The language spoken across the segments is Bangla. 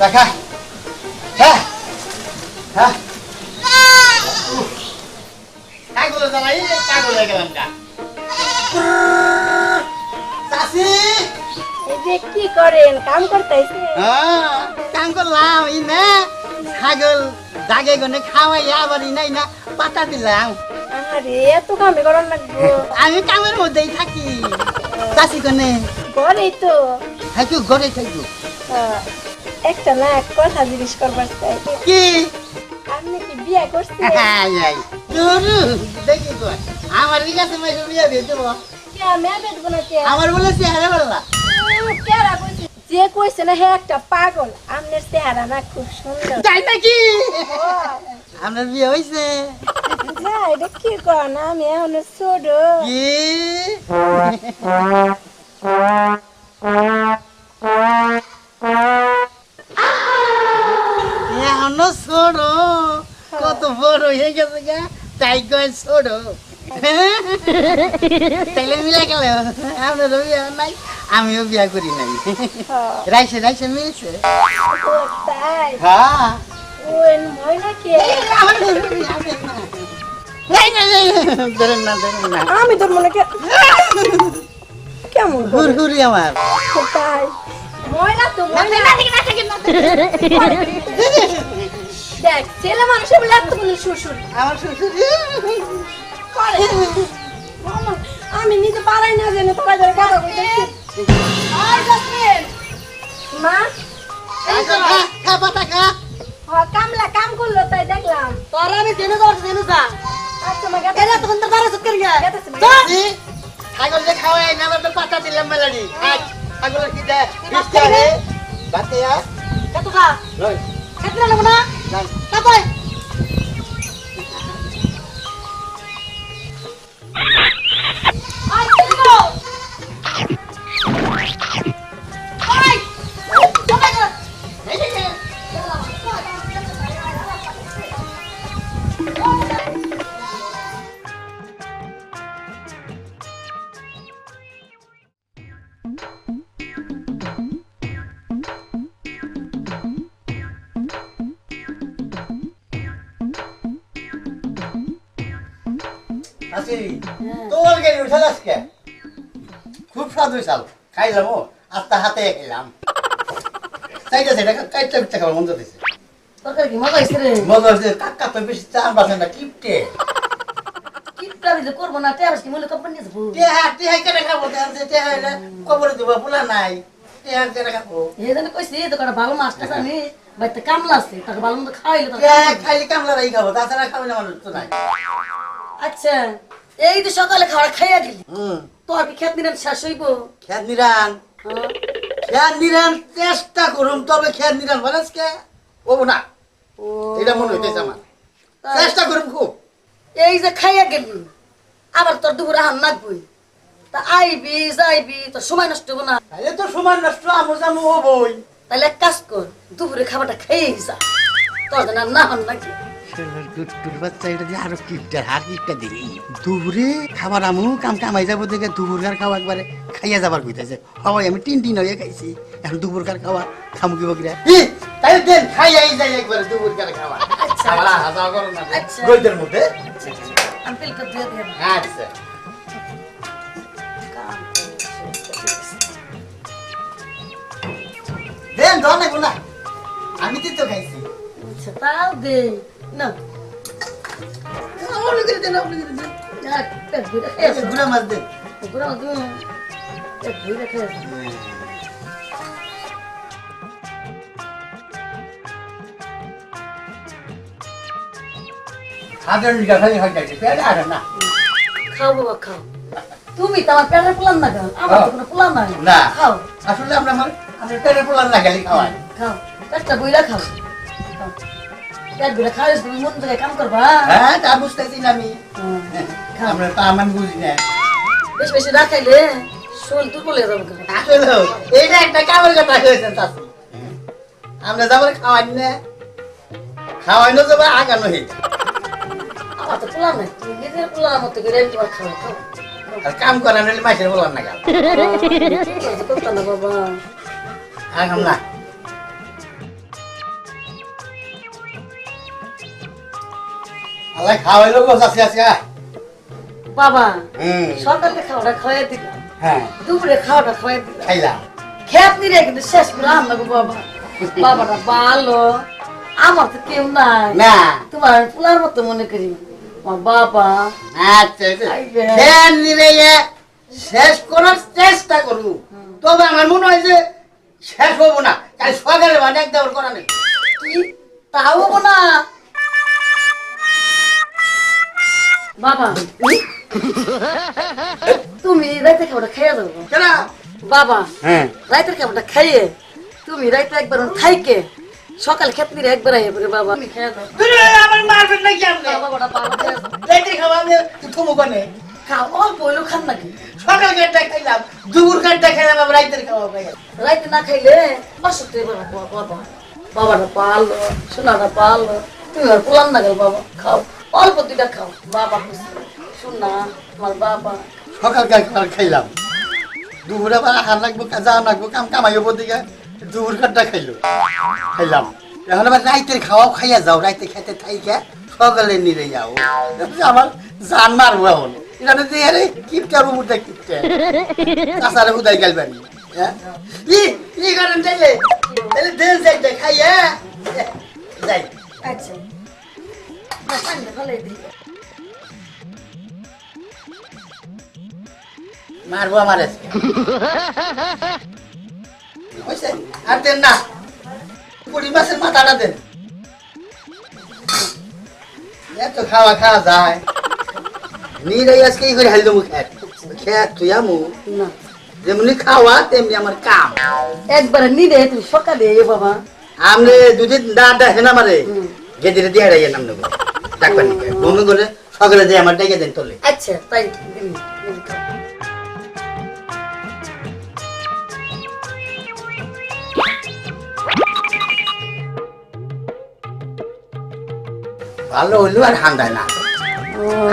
রাখা হ্যাঁ হ্যাঁ কাগজ জ্বালাই কাগজ হয়ে গেলাম কা চাষি এই যে কি করেন কাম করতেছে কাম করলাম ই না ছাগল দাগে গনে খাওয়াই আবার ই নাই না পাতা দিলাম আরে এত কামে করার লাগবো আমি কামের মধ্যেই থাকি চাষি গনে ঘরেই তো থাকি ঘরে থাকি একটা না এক কথা জিজ্ঞেস করবার চাই কি আপনি কি বিয়ে করছেন দেখি তো আমার কাছে মেয়ে বিয়ে দিয়ে দেবো কে মেয়ে দেখবো না কে আমার বলে চেহারা বললা কেরা কইছে যে কইছে না হে একটা পাগল আমনের চেহারা না খুব সুন্দর তাই নাকি আপনার বিয়ে হয়েছে যা এটা কি কর না আমি এখন ছোট কি এখনো ছোট কত বড় হয়ে গেছে গা তাই কয় ছোট তাইলে মিলা গেল আপনারও বিয়ে নাই আমিও বিয়া করি নাই রাইছে রাইছে মিলছে তাই হ্যাঁ ওই মই নাকি ধরেন না ধরেন না আমি তোর মনে কেমন ঘুরঘুরি আমার তাই ময়না তো ময়না দেখ ছেলে মানুষ বলে এত কোনো শ্বশুর আমার শ্বশুর করে আমি নিজে পারাই না জেনে তোরা যারা কথা কইতেছি আর জাসমিন মা এই তো খা পাতা খা কামলা কাম করলো তাই দেখলাম তোরা আমি জেনে যাচ্ছি জেনে যা আচ্ছা মা গেছে এরা তখন তো বারো সুৎ করিয়া ছাগল যে খাওয়াই না তো পাতা দিলাম মেলাডি ছাগলের কি দেয় বিস্তা হে বাতে আ কত খা লই খেতে লাগবো না যান তারপরে আসি তোর গাড়ি উঠে যাচ্ছে খুব স্বাদ হয়েছাল খাইলাম আস্তা হাতে খেলাম চাইটা সেটা কাইটা পিঠা খাবার মন দিছে তরকারি কি মজা হয়েছে রে মজা হচ্ছে কাকা তো বেশি চান বাসেন না কিপটে কিপটা দিলে করবো না টেরাস কি মূল্য কোম্পানি আছে টেহা টেহা কেটে খাবো টেহা হইলে কবরে দিব পোলা নাই টেহা কেটে খাবো এই জন্য কইছি দোকানে ভালো মাছ টাছ আমি বাড়িতে কামলা আছে তাকে ভালো মতো খাওয়াইলে টেহা খাইলে কামলা রাই খাবো তাছাড়া খাবে না মানুষ তো নাই আচ্ছা এই তো সকালে খাওয়া খাইয়া গেলি তোর কি খেত নিলেন শেষ হইব খেত নিরান খেত নিরান চেষ্টা করুম তবে খেত নিরান বলেছ কে ও না এটা মনে হইতেছে আমার চেষ্টা করুম খুব এই যে খাইয়া গেলি আবার তোর দুপুরে হান নাকবই তা আইবি যাইবি তোর সময় নষ্ট হবো না তাহলে তো সমান নষ্ট আমু জামু হবই তাহলে এক কাজ কর দুপুরে খাবারটা খেয়েই যা তোর যেন আর না হন নাকি গুট্টুর বাচ্চা এটা দিয়ে আরো কিপটার হার কিপটা দিলি দুপুরে খাবার আমু কাম কামাই যাবো দেখে দুপুরকার খাওয়া একবারে খাইয়া যাবার কইতেছে হওয়াই আমি তিন হয়ে খাইছি এখন দুপুরকার খাওয়া খামু কি বকিরা তাই দেন খাইয়াই যাই একবারে দুপুরকার খাওয়া আচ্ছা খাওয়া হাজা করো না আচ্ছা। গইদের মধ্যে আমি তেলটা দিয়ে দিয়ে আচ্ছা দেন ধর না গুনা আমি তো খাইছি আচ্ছা তাও দে না আপনি করে দেন আপনি করে দেন যা পেট ভরে খেয়ে গুনা মাছ দেন গুড়া মতো পেট ভরে খেয়ে খাদের লিগা খালি খাই যাচ্ছে পেট আর না খাও বাবা খাও তুমি তো আমার পেটের পোলান না কেন আমার তো কোনো পোলান নাই না খাও আসলে আমার পেটের পোলার না খালি খাওয়াই খাও পেটটা বইরা খাও খাও। পেট বইরা খাওয়াই তুমি মন থেকে কাম করবা হ্যাঁ তা বুঝতেছি না আমি খাও আমরা তা আমি বুঝি না বেশি বেশি না খাইলে শরীর দুর্বল হয়ে যাবে আসলে এইটা একটা কামের কথা হয়েছে চাচি আমরা যাবার খাওয়াই না খাওয়াইনো যাবে আগানো হয়ে আমার তো পোলান নাই তুমি নিজের পোলার মতো করে আমি তোমার খাও খাও আর কাম করা নিলে মাসের বলার না গাল করতাম না বাবা আগাম না আল্লাহ খাওয়াইলো গো চাচি আজকে বাবা হুম সকালে খাওয়াটা খাওয়াই দিলাম হ্যাঁ দুপুরে খাওয়াটা খাওয়াই দিলাম খাইলাম খেত নিরে কিন্তু শেষ করে আনলো গো বাবা বাবাটা ভালো আমার তো কেউ নাই না তোমার পোলার মতো মনে করি আমার বাবা আচ্ছা ফ্যান নিলে শেষ করার চেষ্টা করবো তবে আমার মনে হয় যে শেষ হবো না তাই সকালে মানে একদম করা নেই কি তাও হবো না বাবা তুমি রাইতে খাবারটা খাইয়া যাবো কেন বাবা হ্যাঁ রাইতের খাবারটা খাইয়ে তুমি রাইতে একবার থাইকে সকাল খেত নিরে একবার আইয়া পরে বাবা তুমি খাইয়া দাও আমার মারবেন নাকি আপনি বাবাটা ভালো খাইয়া দাও। রাইতে খাওয়া আমি থমু কোনে খাও অল্প হইলেও খান নাকি সকাল ঘাটটা খাইলাম দুপুর ঘাটটা খাইলাম আবার রাইতের খাওয়া খাইলাম রাইতে না খাইলে অসুস্থ হয়ে যাবে বাবা বাবাটা পালো সোনাটা পালো তুমি আর পোলাম না গেল বাবা খাও অল্প দুইটা খাও বাবা খুশি শোনা আমার বাবা সকাল খাবার খাইলাম দুপুরে আবার আহার লাগবো যা লাগবো কাম কামাইব দিকে দুপুর ঘাটটা খাইলাম এখন আবার রাইতের খাওয়াও খাইয়া যাও রাইতে খেতে থাইকে সকালে নিরে যাও আমার জান মারবো এখন এখানে যে আরে কিপটার উপরটা কিপটা কাঁচারে উদাই গেলবানি হ্যাঁ ই করেন চাইলে তাহলে দেন যাইতে খাইয়া যাই আচ্ছা না পানি ভালো দিই মারবো আমার হয়েছে আর দেন না পুরি মাছের মাথাটা দেন এত খাওয়া খাওয়া যায় নিরাই আজকে এই করে হাইল মুখ খেত তুই আমু না যেমনি খাওয়া তেমনি আমার কাম একবারে নিরে তুমি সকালে এ বাবা আমরে দুদিন দাঁত দেখে না মারে গেদিরে দিয়ে হারাইয়া নাম নেবো ডাকবার নিকে বমি করে সকালে দিয়ে আমার ডেকে দেন তোলে আচ্ছা তাই দিন খাও ভালো হইলো আর হান্দায় না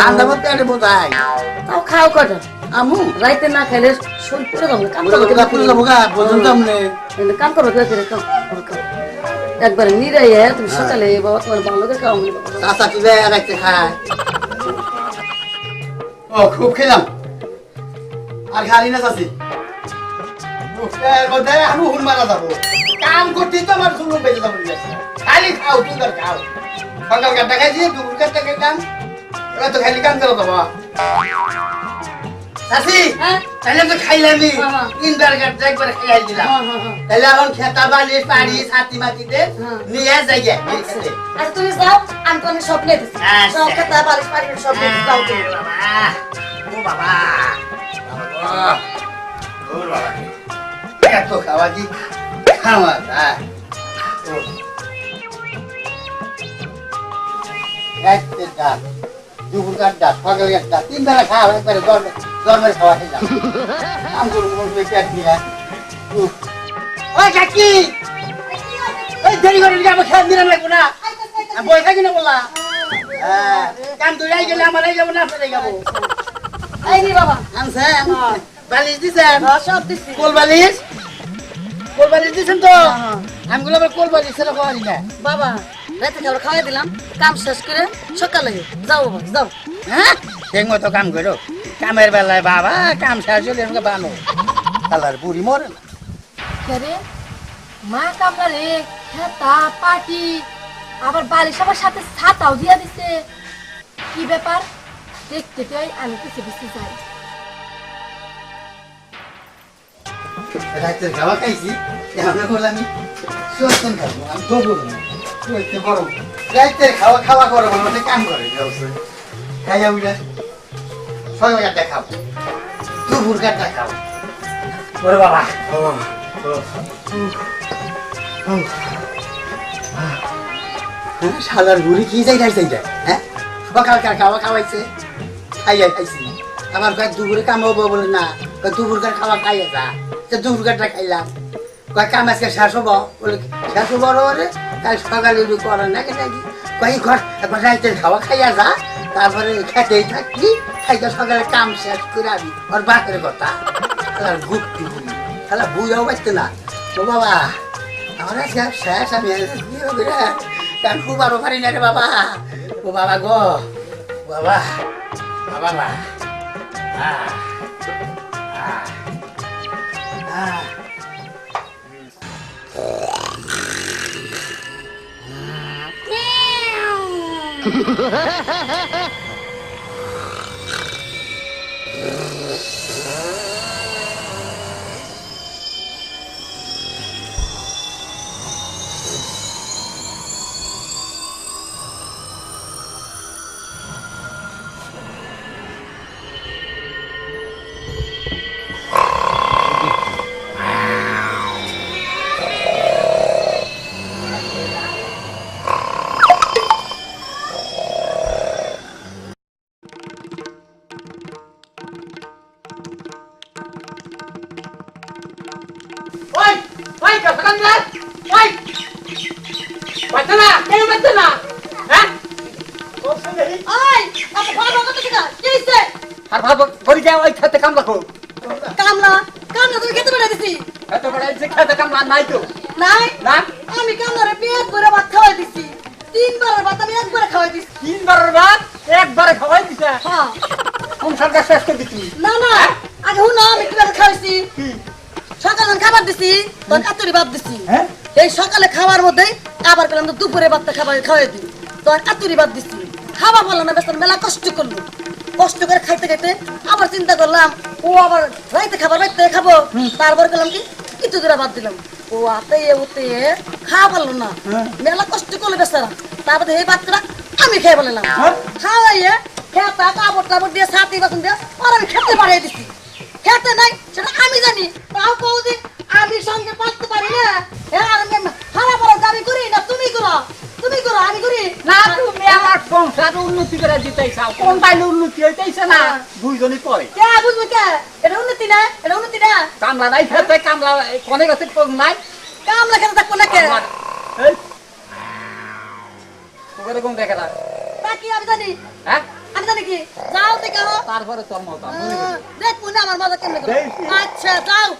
হান্দা বলতে এটা বোঝায় তাও খাও কটা আমু রাইতে না খাইলে শরীর পুরো যাবে কাম পুরো করবে পুরো যাবো গা পর্যন্ত আমনে কাম করবে করে খাও খাও একবারে নিরাইয়ে তুমি সকালে বাবা তোমার ভালো করে খাও চাচা কি আর একটা খায় ও খুব খেলাম আর খালি না চাচি আমি হুন মারা যাবো কাম করতে তো আমার শুরু বেজে যাবো খালি খাও তুই তোর খাও সকাল কাটটা খাইছি দুপুর কাটটা খাইলাম এবার তো খালি কাম করো বাবা চাচি হ্যাঁ তাহলে তো খাইলামই হ্যাঁ। তিনবার কাটটা একবার খাইয়াই দিলাম তাহলে এখন খেতা বালি পাড়ি ছাতি মাটিতে নিয়ে যাই গে আর তুমি যাও আমি তোমাকে সব নিয়ে দিচ্ছি আচ্ছা। সব খেতা বালিশ পানি সব নিয়ে দিচ্ছি, যাও তুমি ও বাবা ও বাবা এত খাওয়া দি খাওয়া যায় একটা ডাক দুপুর কাটটা সকাল একটা তিন বেলা খাওয়া একবারে জন্মের খাওয়া খেলাম কাম করবো বলবে পেট নিয়ে ওই কাকি ওই দেরি করে দিলে আমার খেয়াল দিলাম লাগবো না আমি বই থাকি না বললাম হ্যাঁ কাম দৌড়াই গেলে আমার যাবো না ফেলে যাবো এই নি বাবা আনছেন বালিশ দিছেন সব দিচ্ছি কোল বালিশ দিছেন তো আমি গুলো আবার কোল বালিশ সেটা খাওয়ারি না বাবা রাতে খাবার খাওয়াই দিলাম কাম শেষ করে সকালে যাও বাবা যাও হ্যাঁ ঠিক মতো কাম করো কামের বেলায় বাবা কাম শেষ হলে আমাকে বানো কালার বুড়ি মরে না আরে মা কামড়ারে খেতা পাটি আবার বালিশ আমার সাথে ছাতাও দিয়া দিছে কি ব্যাপার দেখতে তুই আমি কিছু কিছু যাই রাতের খাওয়া খাইছি এখন বলে আমি চলতেন খাবো আমি দেবো না চলতে গরম রাতের খাওয়া গরম আমাদের কাম করে খাইয়া উঠে সবাই একটা খাবো দুপুর কাটা খাও ওরে বাবা শালার বুড়ি কি যাই খাইছে এটা হ্যাঁ সকালকার খাওয়া খাওয়াইছে খাইছি আমার কয়েক দুপুরে কাম হবো বলে না দুপুরকার খাওয়া খাইয়া যা দুপুরকারটা খাইলাম কয় কাম আজকে শেষ হবো বলে শেষ হবো রে কাল সকালে করে নাকি নাকি কয়েক ঘর একবার রাইতের খাওয়া খাইয়া যা তারপরে খেতেই থাকবি খাইতে সকালে কাম শেষ করে আবি ওর বাপের কথা খেলার গুপ্তি বুড়ি খেলা বুঝাও পারতে না ও বাবা আমার আজকে শেষ আমি খুব আরো পারি না রে বাবা ও বাবা গো বাবা বাবা আর ভাবো বলি যাও ওই খেতে কামলা কো কামলা কামলা তুমি খেতে বেড়ে দিছি এত বড় এই যে খেতে কামলা নাই তো নাই না আমি কামলারে পেট ভরে ভাত খাওয়াই দিছি 3 বারের ভাত আমি একবারে খাওয়াই দিছি 3 বারের ভাত একবারে খাওয়াই দিছে হ্যাঁ কোন সরকার শেষ করে দিছি না না আগে হুন আমি কিভাবে খাওয়াইছি সকালে খাবার দিছি তখন এতরি ভাত দিছি হ্যাঁ এই সকালে খাওয়ার মধ্যে আবার পেলাম তো দুপুরে ভাতটা খাওয়াই দিই তখন এতরি ভাত দিছি খাওয়া বললো না বেশ মেলা কষ্ট করলো কষ্ট করে খাইতে খাইতে আবার চিন্তা করলাম ও আবার রাইতে খাবো তারপর গেলাম কি কিছু দূরে ভাত দিলাম ও আতে উতে খাওয়া পারলো না মেলা কষ্ট করলো বেচারা তারপরে এই ভাতটা আমি খেয়ে বললাম খাওয়াইয়ে খেতা কাপড় দিয়ে ছাতি বাসন দিয়ে আর আমি খেতে পারিয়ে দিচ্ছি খেতে নাই সেটা আমি জানি তাও কৌদি আমি সঙ্গে পারতে পারি না হারা পড়া দাবি করি না তুমি করো আমি করি না তুমি আমার সংসার উন্নতি করে দিতেই চাও কোন বাইলে উন্নতি হইতেইছে না দুইজনই কয় কে বুঝবো কে এটা উন্নতি না কামলা নাই খেতে কামলা কোনে গেছে কোন নাই কামলা খেতে থাকবো না কে এই ওরে কোন দেখে না তা কি আমি জানি হ্যাঁ আমি জানি কি যাও দেখো তারপরে তোর মত দেখবো না আমার মজা কেমন করে আচ্ছা যাও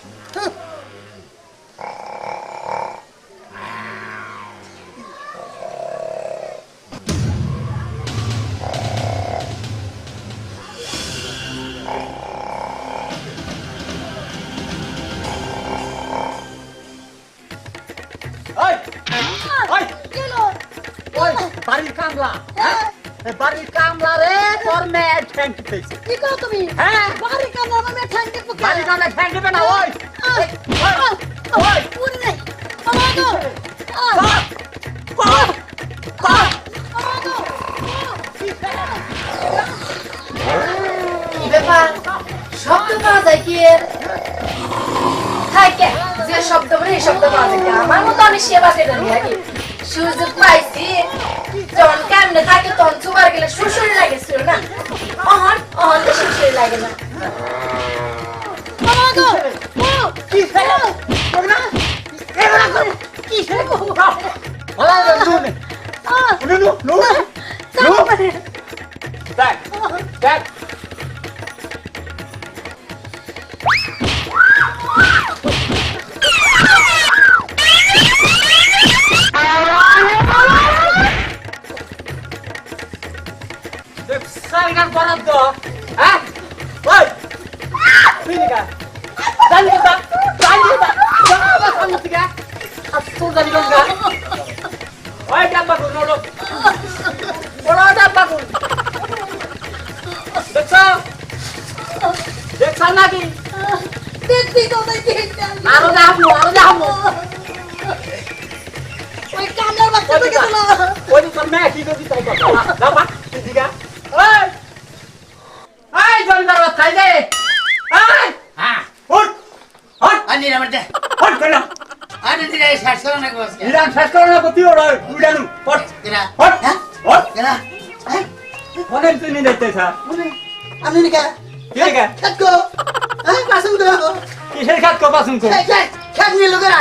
বাড়ির কামলা বাড়ির কামলা রে তোর মেয়ে ঠ্যাং দিতেছে কি করো তুমি হ্যাঁ বাড়ি কামলা আমি ঠ্যাং দেবো কে বাড়ির কামলা ঠ্যাং দিবে না ওই ওই পুরি নাই আমাগো ব্যাপার শব্দ পাওয়া যায় কি এর থাকে যে শব্দ বলে এই শব্দ পাওয়া যায় আমার মতো আমি সেবা সেটা নিয়ে থাকি সুযোগ পাইছি যখন কেমনে থাকে তখন সুবার গেলে শ্বশুরি লাগেছিল না অহন তো শ্বশুরি লাগে না আমাগো কি ফেলো না এগুলা করে কি ফেলো ওলা নুনে নুনু দেখ দেখ সাইগার বরাদ্দ হ্যাঁ ওই ফিনিকা জানিবা বাবা সামনে থেকে আসতো জানিবা ওই ডাব্বা গুলো ওড়ো ডাব্বা গুলো দেখছ নাকি দেখছি তো দেখছি আরো যাবো ওই কামলার বাচ্চা তো গেল ওই তোর মেয়ে কি করবি তাই কথা যাবা দিদিগা এই জমিদার খাই দে এই হ্যাঁ উঠ উঠ আনি আমার দে উঠ কইলাম আনি দিলে শেষ করো না বস নিরাম শেষ করো না গতি ওর উড়ানু উঠ কেনা উঠ হ্যাঁ উঠ কেনা হ্যাঁ মনে তুই নি দেখতেছা বলে আমি নিকা কি লেগে খাটকো হ্যাঁ পাসুন তো কিসের খাত কো পাসুন কো খাট নিয়ে লোকেরা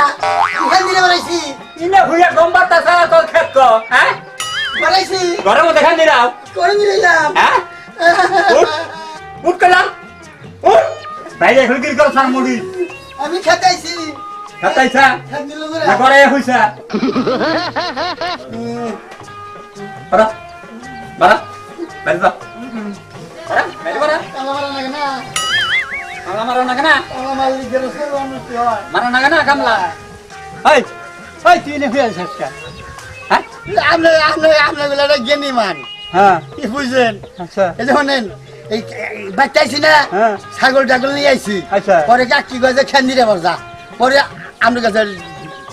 খাট নিয়ে বলাইছি ইনে হুইয়া গম্বাতা সারা তো খেত কো হ্যাঁ বলাইছি ঘরের মধ্যে খান দিলাম করে নিলাম হ্যাঁ উঠ উঠ কইলাম উঠ বাইরে হুলগির কর সার মুড়ি আমি খাটাইছি খাতাইছা খাট নিয়ে না লোকেরা ঘরে হইছা বাড়া বাড়া বাইরে যা বাড়া বাইরে বাড়া আমার লাগে না কামলা মারো না কেনা আমার মালিক গেলে সব অনুষ্ঠ হয় মারো না কেনা কামলা এই এই তুই নে হইয়া যাস কা হ্যাঁ আপনি বেলাটা জ্ঞানী মান হ্যাঁ কি বুঝছেন আচ্ছা এই যখন এই বাচ্চাইছি না হ্যাঁ। ছাগল টাগল নিয়ে আইছি আচ্ছা। পরে কি কয়েছে খেন্দিরে বার যা পরে আমার কাছে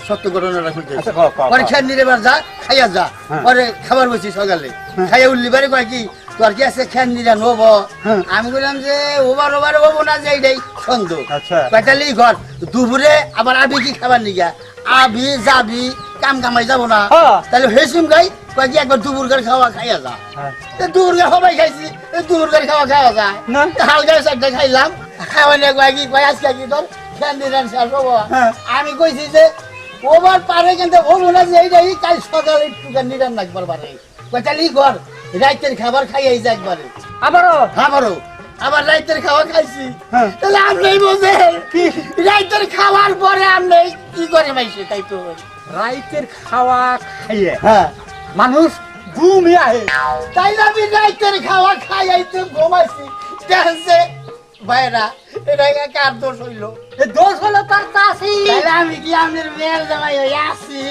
সত্য ঘটনাটা খুঁজতে আচ্ছা, ক, ক, ক। পরে খেন্দিরে বার যা খাইয়া যা হ্যাঁ। পরে খাবার বসি সকালে খাইয়া উঠলি বারে কয় কি তোর কি আছে খেন্দিরা নব হ্যাঁ। আমি বললাম যে ওবার হবো না যে এইটাই সন্দেহ আচ্ছা। কয়টালি ঘর দুপুরে আবার আবি কি খাবার নিগা আবি যাবি কাম কামাই যাবো না হ্যাঁ। তাহলে হেসুম গাই কয় কি একবার দুপুরকার খাওয়া খাইয়া যা হ্যাঁ। দুপুরকার সবাই খাইছি দুপুরকার খাওয়া খাওয়া যায় না। হালকা একটা খাইলাম খাওয়া নিয়ে কয় কি কয় আজকে কি তোর ক্যান্ডিডেট শেষ হবো হ্যাঁ। আমি কইছি যে ওবার পারে কিন্তু হবো না যে এইটাই কাল সকালে একটু নিরান রাখবার পারে কয় তাহলে ঘর রাইতের খাবার খাইয়াই যা একবারে আবারও আবারও আবার রাইতের খাওয়া খাইছি হ্যাঁ। তাহলে আপনি বোঝেন রাইতের খাওয়ার পরে আপনি কি করে মাইছে তাই তো রাইতের খাওয়া খাইয়ে হ্যাঁ মানুষ ঘুমিয়ে আহে তাই আমি রাইতের খাওয়া খাইয়াই তো ঘুমাইছি দেখছে ভাইরা এটা কার দোষ হইল এ দোষ হলো তার চাষি তাহলে আমি কি আপনার মেয়ের জামাই হয়ে আসি